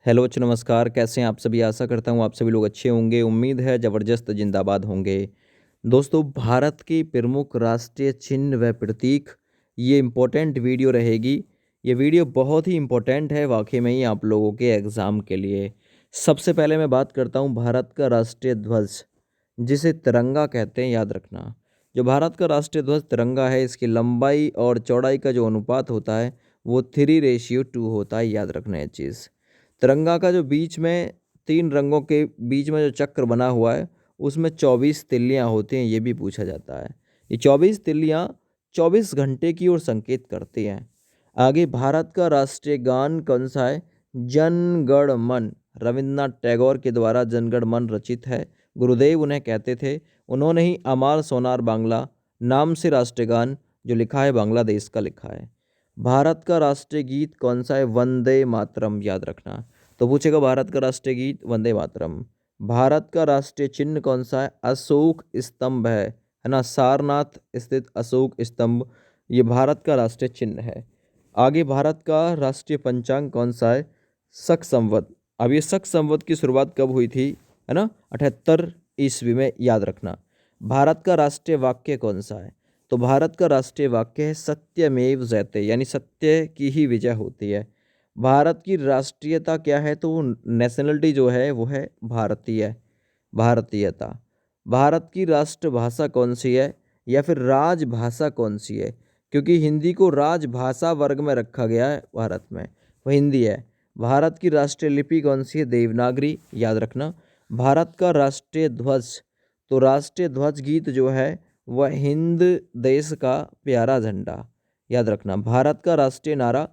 Hello नमस्कार, कैसे हैं आप सभी? आशा करता हूँ आप सभी लोग अच्छे होंगे। उम्मीद है ज़बरदस्त ज़िंदाबाद होंगे। दोस्तों, भारत के प्रमुख राष्ट्रीय चिन्ह व प्रतीक, ये इम्पोर्टेंट वीडियो रहेगी। ये वीडियो बहुत ही इम्पोर्टेंट है वाक़ई में ही आप लोगों के एग्ज़ाम के लिए। सबसे पहले मैं बात करता हूँ भारत का राष्ट्रीय ध्वज, जिसे तिरंगा कहते हैं, याद रखना। जो भारत का राष्ट्रीय ध्वज तिरंगा है, इसकी लंबाई और चौड़ाई का जो अनुपात होता है, वो 3:2 होता है, याद रखना ये चीज़। तिरंगा का जो बीच में 3 रंगों के बीच में जो चक्र बना हुआ है, उसमें 24 तिल्लियाँ होती हैं, ये भी पूछा जाता है। ये 24 तिल्लियाँ 24 घंटे की ओर संकेत करती हैं। आगे, भारत का राष्ट्रीय गान कौन-सा है? जन गण मन, रविन्द्रनाथ टैगोर के द्वारा जन गण मन रचित है। गुरुदेव उन्हें कहते थे। उन्होंने ही अमार सोनार बांग्ला नाम से राष्ट्रीय गान जो लिखा है, बांग्लादेश का लिखा है। भारत का राष्ट्रीय गीत कौन सा है? वंदे मातरम, याद रखना। तो पूछेगा भारत का राष्ट्रीय गीत वंदे मातरम। भारत का राष्ट्रीय चिन्ह कौन सा है? अशोक स्तंभ है ना। सारनाथ स्थित अशोक स्तंभ, ये भारत का राष्ट्रीय चिन्ह है। आगे, भारत का राष्ट्रीय पंचांग कौन सा है? शक संवत। अब ये शक संवत की शुरुआत कब हुई थी, है ना? 78 ईस्वी में, याद रखना। भारत का राष्ट्रीय वाक्य कौन सा है? तो भारत का राष्ट्रीय वाक्य है सत्यमेव जयते, यानी सत्य की ही विजय होती है। भारत की राष्ट्रीयता क्या है? तो नेशनलिटी जो है वो है भारतीय, भारतीयता। भारत की राष्ट्रभाषा कौन सी है, या फिर राजभाषा कौन सी है? क्योंकि हिंदी को राजभाषा वर्ग में रखा गया है भारत में, वो हिंदी है। भारत की राष्ट्रीय लिपि कौन सी है? देवनागरी, याद रखना। भारत का राष्ट्रीय ध्वज, तो राष्ट्रीय ध्वज गीत जो है वह हिंद देश का प्यारा झंडा, याद रखना। भारत का राष्ट्रीय नारा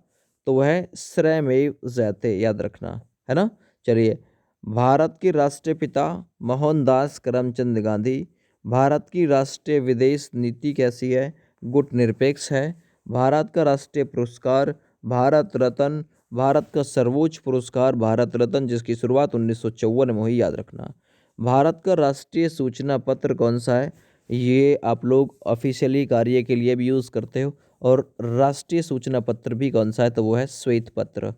तो वह है श्रमेव जयते, याद रखना, है ना। चलिए, भारत के राष्ट्रीय पिता मोहनदास करमचंद गांधी। भारत की राष्ट्रीय विदेश नीति कैसी है? गुटनिरपेक्ष है। भारत का राष्ट्रीय पुरस्कार भारत रत्न, भारत का सर्वोच्च पुरस्कार भारत रत्न, जिसकी शुरुआत 1954 में हुई, याद रखना। भारत का राष्ट्रीय सूचना पत्र कौन सा है? ये आप लोग ऑफिशियली कार्य के लिए भी यूज़ करते हो। और राष्ट्रीय सूचना पत्र भी कौन सा है? तो वो है श्वेत पत्र।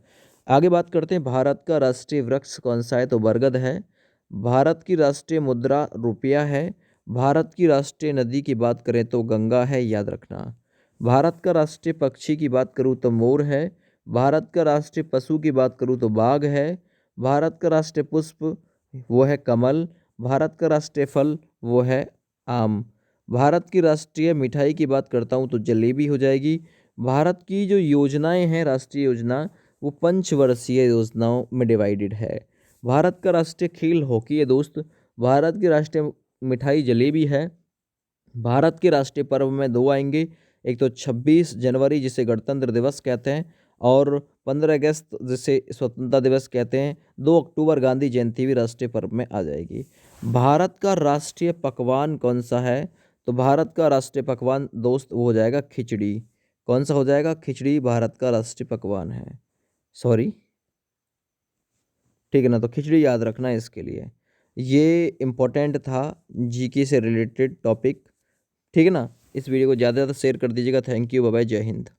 आगे बात करते हैं, भारत का राष्ट्रीय वृक्ष कौन सा है? तो बरगद है। भारत की राष्ट्रीय मुद्रा रुपया है। भारत की राष्ट्रीय नदी की बात करें तो गंगा है, याद रखना। भारत का राष्ट्रीय पक्षी की बात करूँ तो मोर है। भारत का राष्ट्रीय पशु की बात करूँ तो बाघ है। भारत का राष्ट्रीय पुष्प वो है कमल। भारत का राष्ट्रीय फल वो है आम। भारत की राष्ट्रीय मिठाई की बात करता हूँ तो जलेबी हो जाएगी। भारत की जो योजनाएं हैं, राष्ट्रीय योजना, वो पंचवर्षीय योजनाओं में डिवाइडेड है। भारत का राष्ट्रीय खेल हॉकी है दोस्त। भारत की राष्ट्रीय मिठाई जलेबी है। भारत के राष्ट्रीय पर्व में दो आएंगे, एक तो 26 जनवरी जिसे गणतंत्र दिवस कहते हैं, और 15 अगस्त जिसे स्वतंत्रता दिवस कहते हैं। 2 अक्टूबर गांधी जयंती भी राष्ट्रीय पर्व में आ जाएगी। भारत का राष्ट्रीय पकवान कौन सा है? तो भारत का राष्ट्रीय पकवान दोस्त वो हो जाएगा खिचड़ी। कौन सा हो जाएगा? खिचड़ी भारत का राष्ट्रीय पकवान है। सॉरी, ठीक है ना। तो खिचड़ी याद रखना है इसके लिए। ये इम्पोर्टेंट था, जीके से रिलेटेड टॉपिक, ठीक है ना। इस वीडियो को ज़्यादा से ज़्यादा शेयर कर दीजिएगा। थैंक यू, बाय बाय, जय हिंद।